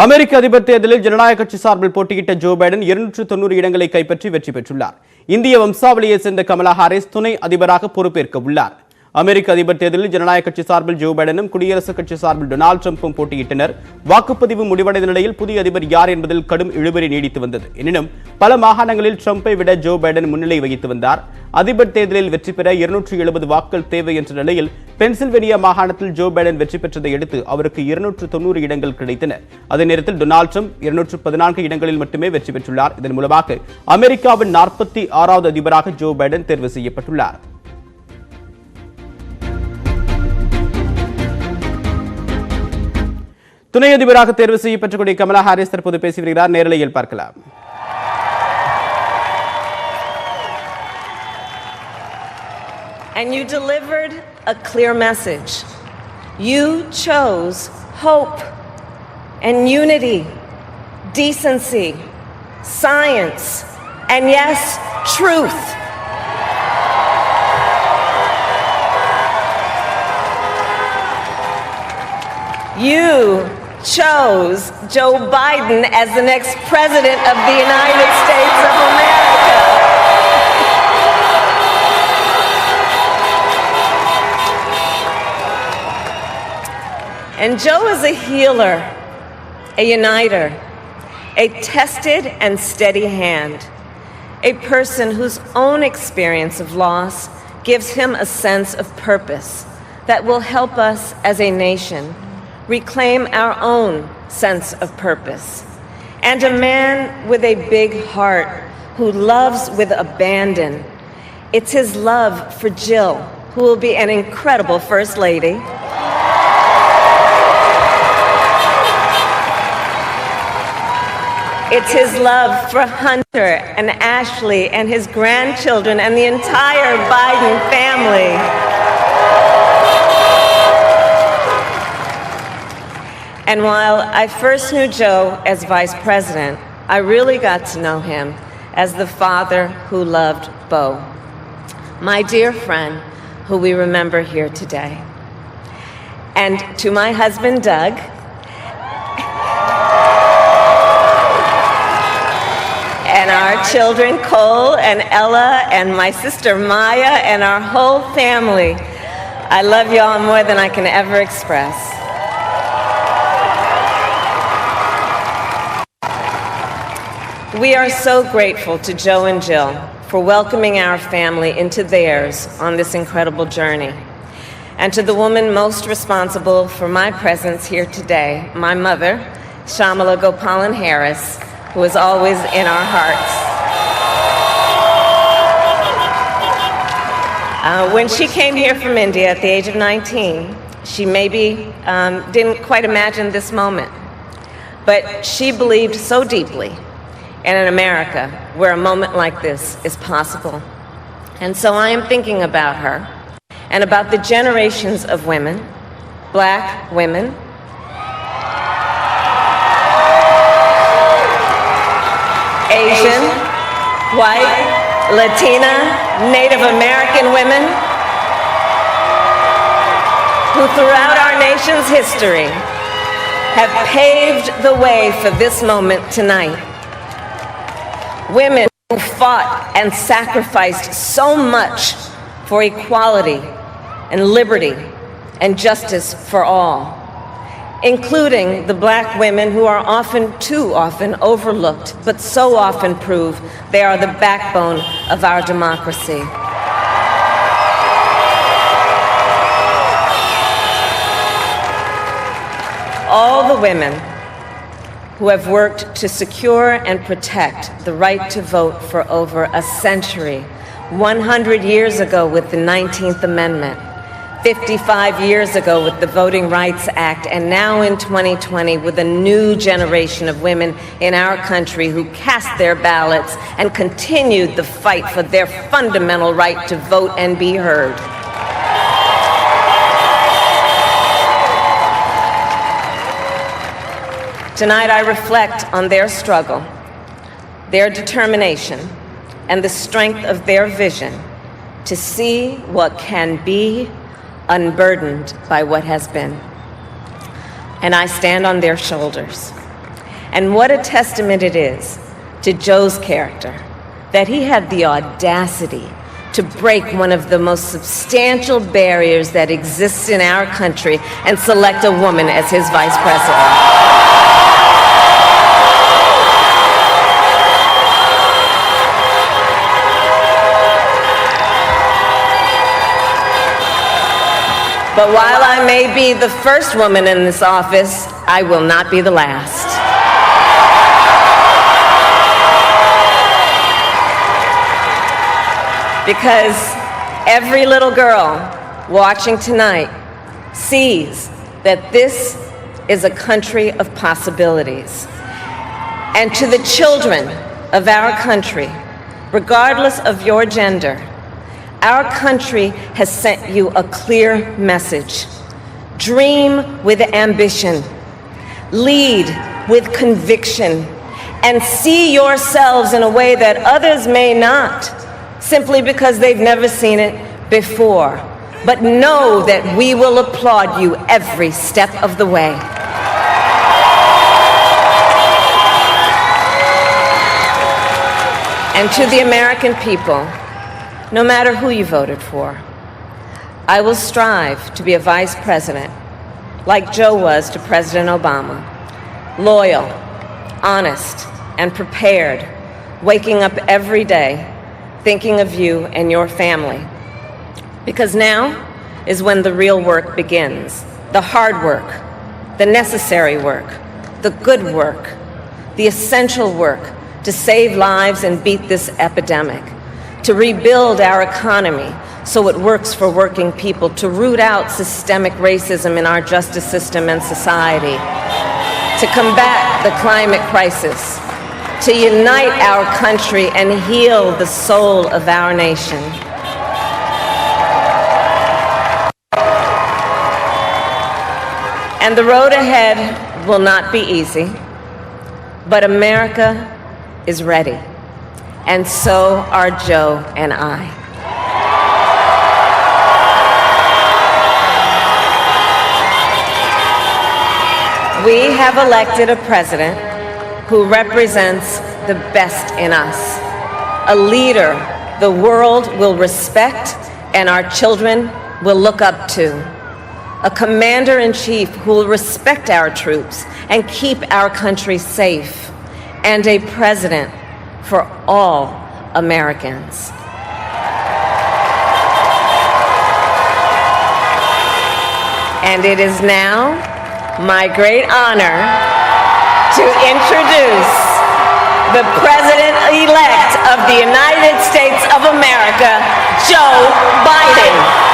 அமெரிக்க அதிபர் தேர்தலில் ஜனநாயக கட்சி சார்பில் போட்டியிட்ட ஜோ பைடன் 290 இடங்களை கைப்பற்றி வெற்றி பெற்றுள்ளார். இந்திய வம்சாவளியை சேர்ந்த கமலா ஹாரிஸ் துணை அதிபராக பொறுப்பேற்க உள்ளார். அமெரிக்க அதிபர் தேர்தலில் ஜனநாயக கட்சி சார்பில் ஜோ பைடனும் குடியரசுக் கட்சி சார்பில் டொனால்டு டிரம்பும் போட்டியிட்டனர். வாக்குப்பதிவு முடிவடைந்த நிலையில் புதிய அதிபர் யார் என்பதில் கடும் இழுபறி நீடித்து வந்தது. எனினும் பல மாகாணங்களில் டிரம்பை விட ஜோ பைடன் முன்னிலை வகித்து வந்தார். அதிபர் தேர்தலில் வெற்றி பெற 270 வாக்குகள் தேவை என்ற நிலையில் பென்சில்வேனியா மாகாணத்தில் ஜோ பைடன் வெற்றி பெற்றதை அடுத்து அவருக்கு 290 இடங்கள் கிடைத்தன. அதே நேரத்தில் டொனால்டு டிரம்ப் 214 இடங்களில் மட்டுமே வெற்றி பெற்றுள்ளார். இதன் மூலமாக அமெரிக்காவின் 46வது அதிபராக ஜோ பைடன் தேர்வு செய்யப்பட்டுள்ளார். துணை அதிபராக தேர்வு செய்யப்பட்டக்கூடிய கமலா ஹாரிஸ் தற்போது பேசி வருகிறார். நேரலையில் பார்க்கலாம். And you delivered a clear message. You chose hope and unity, decency, science, and yes, truth. You chose Joe Biden as the next president of the United States of America. And Joe is a healer, a uniter, a tested and steady hand, a person whose own experience of loss gives him a sense of purpose that will help us as a nation reclaim our own sense of purpose, and a man with a big heart who loves with abandon. It's his love for Jill, who will be an incredible First Lady. It's his love for Hunter and Ashley and his grandchildren and the entire Biden family. And while I first knew Joe as vice president, I really got to know him as the father who loved Bo, my dear friend who we remember here today. And to my husband, Doug, and our children, Cole and Ella, and my sister Maya, and our whole family, I love y'all more than I can ever express. We are so grateful to Joe and Jill for welcoming our family into theirs on this incredible journey. And to the woman most responsible for my presence here today, my mother, Shamala Gopalan Harris, who is always in our hearts. When she came here from India at the age of 19, she maybe didn't quite imagine this moment, but she believed so deeply in an America where a moment like this is possible. And so I am thinking about her and about the generations of women, Black women, Asian, white, Latina, Native American women who throughout our nation's history have paved the way for this moment tonight. Women who fought and sacrificed so much for equality and liberty and justice for all, including the Black women who are too often overlooked, but so often prove they are the backbone of our democracy. All the women who have worked to secure and protect the right to vote for over a century, 100 years ago with the 19th Amendment, 55 years ago with the Voting Rights Act, and now in 2020 with a new generation of women in our country who cast their ballots and continued the fight for their fundamental right to vote and be heard. Tonight I reflect on their struggle, their determination, and the strength of their vision to see what can be unburdened by what has been. And I stand on their shoulders. And what a testament it is to Joe's character that he had the audacity to break one of the most substantial barriers that exists in our country and select a woman as his vice president. But while I may be the first woman in this office, I will not be the last. Because every little girl watching tonight sees that this is a country of possibilities. And to the children of our country, regardless of your gender, our country has sent you a clear message. Dream with ambition, lead with conviction, and see yourselves in a way that others may not, simply because they've never seen it before. But know that we will applaud you every step of the way. And to the American people, no matter who you voted for, I will strive to be a vice president like Joe was to President Obama, loyal, honest, and prepared, waking up every day thinking of you and your family. Because now is when the real work begins, the hard work, the necessary work, the good work, the essential work to save lives and beat this epidemic, to rebuild our economy so it works for working people, to root out systemic racism in our justice system and society, to combat the climate crisis, to unite our country and heal the soul of our nation. And the road ahead will not be easy, but America is ready. And so are Joe and I. We have elected a president who represents the best in us, a leader the world will respect and our children will look up to, a commander-in-chief who will respect our troops and keep our country safe, and a president for all Americans. And it is now my great honor to introduce the President-elect of the United States of America, Joe Biden.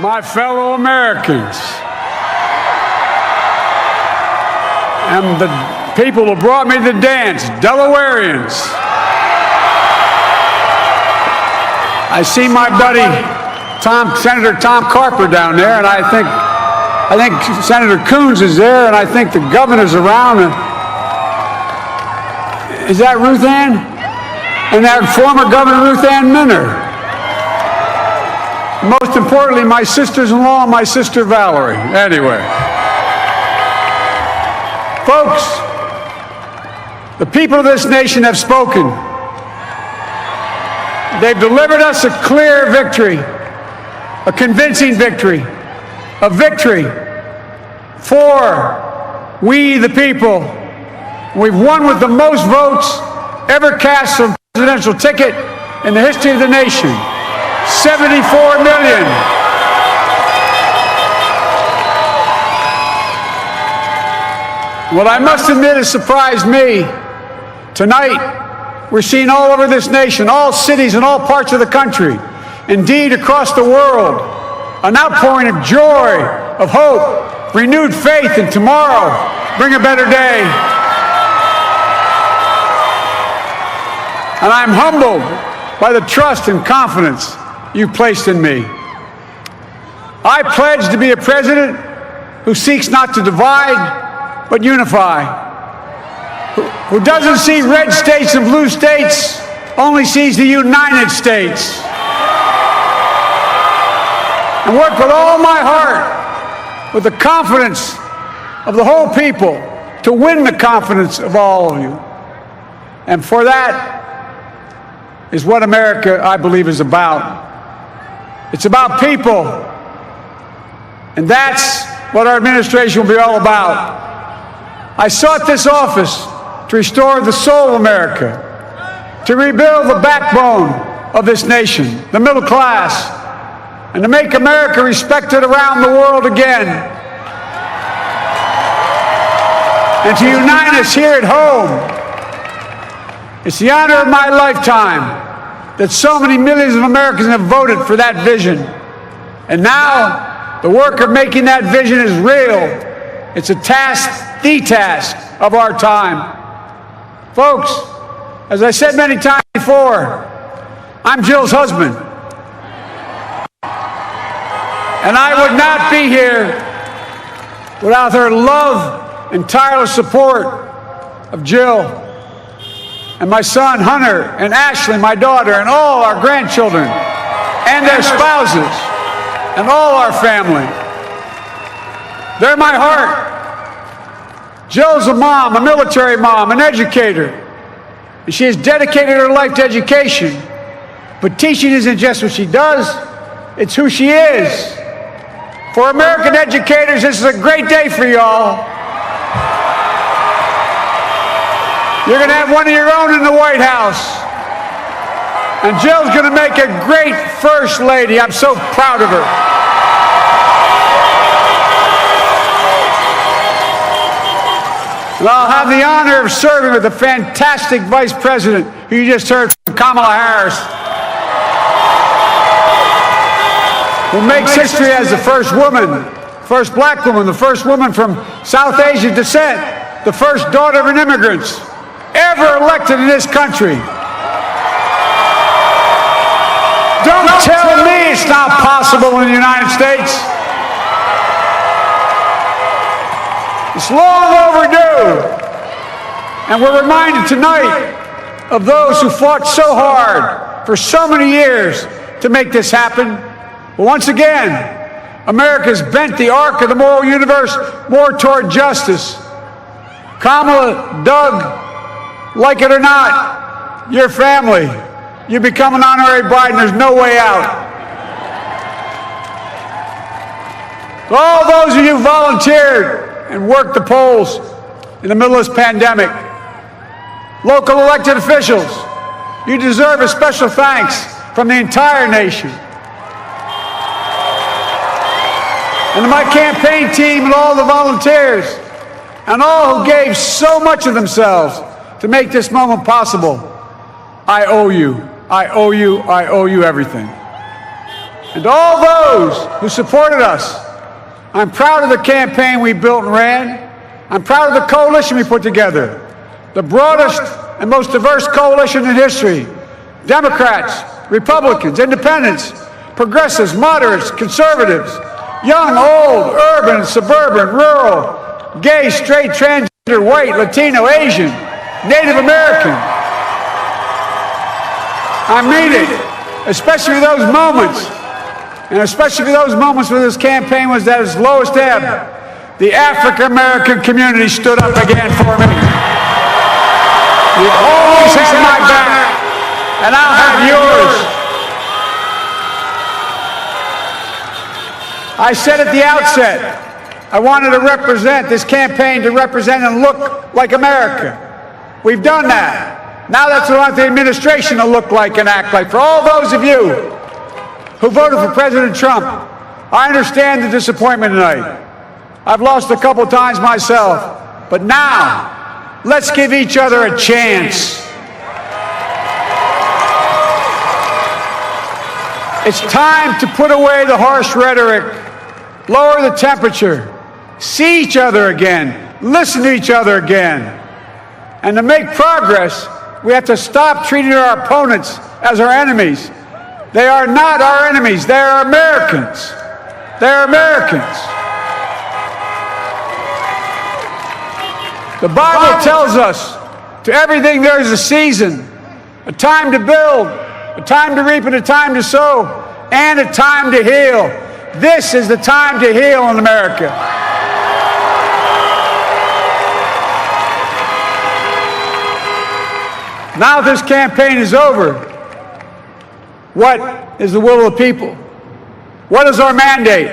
My fellow Americans and the people who brought me the dance, Delawareans. I see my buddy Senator Tom Carper down there, and I think Senator Coons is there, and I think the governor's around. Is that Ruth Ann? And that former Governor Ruth Ann Minner. Most importantly, my sisters-in-law and my sister Valerie. Anyway. Folks, the people of this nation have spoken. They've delivered us a clear victory, a convincing victory, a victory for we the people. We've won with the most votes ever cast for a presidential ticket in the history of the nation. 74 million. What I must admit has surprised me. Tonight, we're seeing all over this nation, all cities and all parts of the country, indeed across the world, an outpouring of joy, of hope, renewed faith in tomorrow, bring a better day. And I'm humbled by the trust and confidence you've placed in me. I pledge to be a president who seeks not to divide, but unify, who doesn't see red states and blue states, only sees the United States. And work with all my heart, with the confidence of the whole people, to win the confidence of all of you. And for that is what America, I believe, is about. It's about people. And that's what our administration will be all about. I sought this office to restore the soul of America, to rebuild the backbone of this nation, the middle class, and to make America respected around the world again, and to unite us here at home. It's the honor of my lifetime that so many millions of Americans have voted for that vision. And now, the work of making that vision is real. It's a task, the task of our time. Folks, as I said many times before, I'm Jill's husband. And I would not be here without her love and tireless support of Jill and my son Hunter and Ashley, my daughter, and all our grandchildren and their spouses and all our family. They're my heart. Jill's a mom, a military mom, an educator, and she has dedicated her life to education. But teaching isn't just what she does, it's who she is. For American educators, this is a great day for y'all. You're going to have one of your own in the White House. And Jill's going to make a great First Lady. I'm so proud of her. And I'll have the honor of serving with the fantastic Vice President who you just heard from, Kamala Harris, who makes history as the first woman, first black woman, the first woman from South Asian descent, the first daughter of an immigrant ever elected in this country. Don't tell me it's not possible in the United States. It's long overdue. And we're reminded tonight of those who fought so hard for so many years to make this happen. But once again, America's bent the arc of the moral universe more toward justice. Kamala, Doug, like it or not, your family, you become an honorary bride and there's no way out. For all those of you who volunteered and worked the polls in the middle of this pandemic, local elected officials, you deserve a special thanks from the entire nation. And to my campaign team and all the volunteers and all who gave so much of themselves to make this moment possible, I owe you. I owe you. I owe you everything. And to all those who supported us, I'm proud of the campaign we built and ran. I'm proud of the coalition we put together, the broadest and most diverse coalition in history. Democrats, Republicans, Independents, progressives, moderates, conservatives, young, old, urban, suburban, rural, gay, straight, transgender, white, Latino, Asian, Native American. I mean it, especially those moments, and especially for those moments when this campaign was at its lowest ebb. The African American community stood up again for me. You've always had my back, and I'll have yours. I said at the outset, I wanted to represent this campaign to represent and look like America. We've done that. Now that's what I want the administration to look like and act like. For all those of you who voted for President Trump, I understand the disappointment tonight. I've lost a couple times myself, but now let's give each other a chance. It's time to put away the harsh rhetoric, lower the temperature, see each other again, listen to each other again. And to make progress, we have to stop treating our opponents as our enemies. They are not our enemies. They are Americans. They are Americans. The Bible tells us, to everything there is a season, a time to build, a time to reap and a time to sow, and a time to heal. This is the time to heal in America. Now this campaign is over. What is the will of the people? What is our mandate?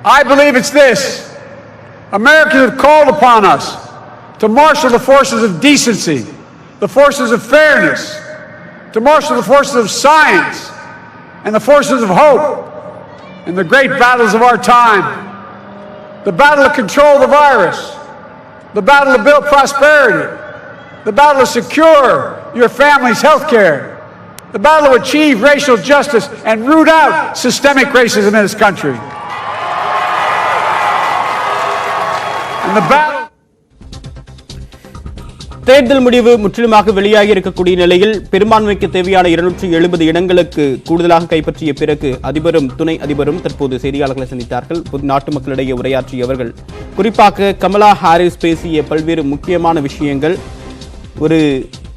I believe it's this. Americans have called upon us to marshal the forces of decency, the forces of fairness, to marshal the forces of science and the forces of hope in the great battles of our time. The battle to control the virus, the battle to build prosperity, the battle to secure your family's health care, the battle to achieve racial justice and root out systemic racism in this country. And the battle. தேர்தல் முடிவு முற்றிலுமாக வெளியாகி இருக்கக்கூடிய நிலையில் பெரும்பான்மைக்கு தேவையான 270 இடங்களுக்கு கூடுதலாக கைப்பற்றிய பிறகு அதிபரும் துணை அதிபரும் தற்போது செய்தியாளர்களை சந்தித்தார்கள். நாட்டு மக்களிடையே உரையாற்றிய அவர்கள் குறிப்பாக கமலா ஹாரிஸ் பேசிய பல்வேறு முக்கியமான விஷயங்கள், ஒரு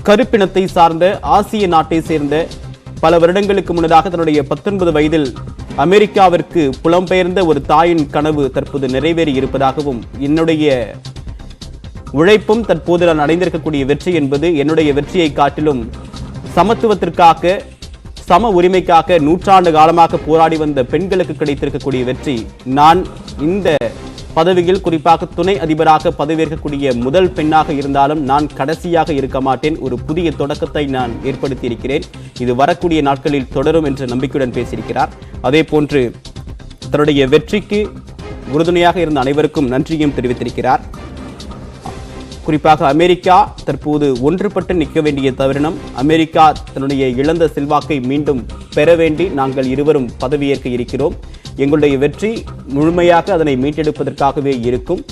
கருப்பினத்தை சார்ந்த ஆசிய நாட்டை சேர்ந்த பல வருடங்களுக்கு முன்னதாக தன்னுடைய 19 வயதில் அமெரிக்காவிற்கு புலம்பெயர்ந்த ஒரு தாயின் கனவு தற்போது நிறைவேறி இருப்பதாகவும், என்னுடைய உழைப்பும் தற்போது நான் அடைந்திருக்கக்கூடிய வெற்றி என்பது என்னுடைய வெற்றியை காட்டிலும் சமத்துவத்திற்காக, சம உரிமைக்காக நூற்றாண்டு காலமாக போராடி வந்த பெண்களுக்கு கிடைத்திருக்கக்கூடிய வெற்றி. நான் இந்த பதவியில் குறிப்பாக துணை அதிபராக பதவியேற்கக்கூடிய முதல் பெண்ணாக இருந்தாலும் நான் கடைசியாக இருக்க மாட்டேன். ஒரு புதிய தொடக்கத்தை நான் ஏற்படுத்தி இருக்கிறேன். இது வரக்கூடிய நாட்களில் தொடரும் என்ற நம்பிக்கையுடன் பேசியிருக்கிறார். அதே போன்று தன்னுடைய வெற்றிக்கு உறுதுணையாக இருந்த அனைவருக்கும் நன்றியும் தெரிவித்திருக்கிறார். குறிப்பாக அமெரிக்கா தற்போது ஒன்றுபட்டு நிற்க வேண்டிய தருணம். அமெரிக்கா தன்னுடைய இழந்த செல்வாக்கை மீண்டும் பெற வேண்டி நாங்கள் இருவரும் பதவியேற்க இருக்கிறோம். எங்களுடைய வெற்றி முழுமையாக அதனை மீட்டெடுப்பதற்காகவே இருக்கும்.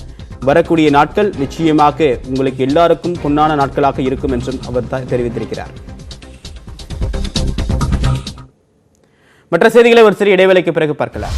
வரக்கூடிய நாட்கள் நிச்சயமாக உங்களுக்கு எல்லாருக்கும் பொன்னான நாட்களாக இருக்கும் என்றும் அவர் தெரிவித்திருக்கிறார். மற்ற செய்திகளை ஒரு சிறிய இடைவேளைக்கு பிறகு பார்க்கலாம்.